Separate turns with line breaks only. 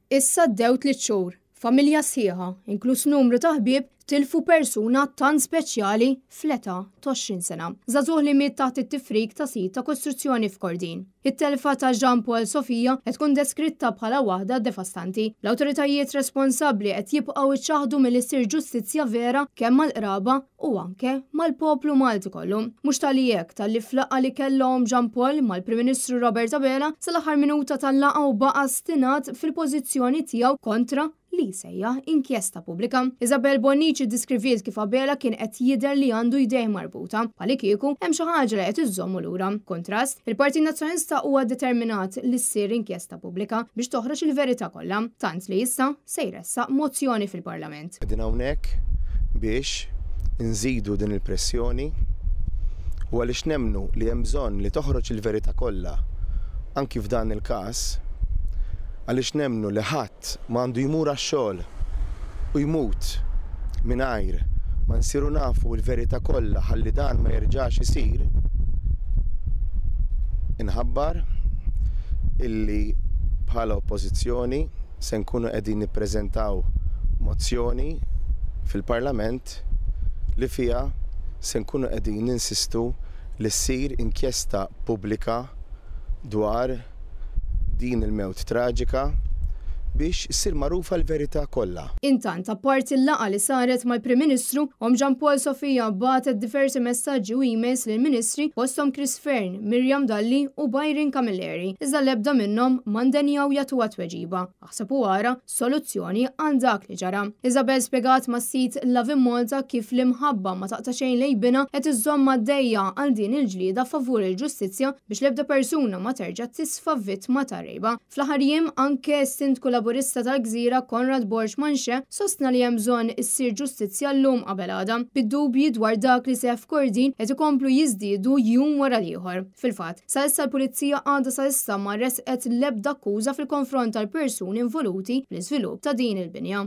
Issa ddew 3 xhur, familja sħiħa, inkluż numru ta' ħbieb, tilfu persuna tant speċjali fl-età ta' 20 sena. Żagħżugħ li miet taħt it-tifrik ta' sit ta' kostruzzjoni f'Kordin. It-telfa ta' Jean Paul Sofia qed tkun deskritta bħala waħda devastanti. L-awtoritajiet responsabbli qed jibqgħu iċċaħdu mill-issir ġustizzja vera kemm mal-qraba u anke mal-poplu Malti kollu. Mhux tali hekk tal-li flaqqa li kellhom Jean Paul mal-Prim Ministru Robert Abela sal-aħħar minuta tal-laqgħa u baqa' stinat fil-pożizzjoni tiegħu kontra li sejjaħ inkjesta pubblika. Isabel Bonnici diskriviet kif Abela kien qed jidher li għandu idej marbuta, bħalli kieku hemm xi ħaġa li qed iżżommu lura. Kontrast, il-Partit Nazzjonalista huwa determinat li ssir inkjesta pubblika biex toħroġ il-verità kollha, tant li issa se jressaq mozzjoni fil-Parlament.
Qegħdin hawnhekk biex nżidu din il-pressjoni u għaliex nemmnu li hemm bżonn li toħroġ il-verità kollha anki f'dan il-każ għaliex nemmnu li ħadd m'għandu jmur għax-xogħol u jmut mingħajr ma nsiru nafu l-verità kollha ħalli dan ma jerġax isir, inħabbar illi bħala oppożizzjoni se nkunu qegħdin nippreżentaw mozzjoni fil-Parlament li fiha se nkunu qegħdin ninsistu li ssir inkjesta pubblika dwar din il-mewt traġika biex issir magħrufa l-verità kollha.
Intant apparti l-laqgħa li saret mal-Prim Ministru, Jean Paul Sofia bagħtet diversi messaġġi u emails lill-Ministri fosthom Chris Fearn, Miriam Dalli u Byron Camilleri. Iżda l-ebda minnhom m'għandenjaw jagħtuha tweġiba. Aħseb wara soluzzjoni għal dak li ġara. Isabel spjegat mas-sit Lovin Malta kif l-imħabba ma taqta' xejn lejbina qed iżżomm għaddejja għal din il-ġlieda favur il-ġustizzja biex l-ebda persuna ma terġa' tisfa' vittma ta' rejba. Fl-aħħar jiem anke sindku laburista tal-Gżira Konrad Borx Manxe sostna li hemm bżonn issir ġustizzja llum qabel għada. Bid-dubji dwar dak li seħħ f'Kordin qed ikomplu jiżdiedu jum wara l-ieħor. Fil-fatt, sa issa l-Pulizija għadha sa issa ma rresqet l-ebda akkuża fil-konfront tal-persuni involuti fl-iżvilupp ta' din il-binja.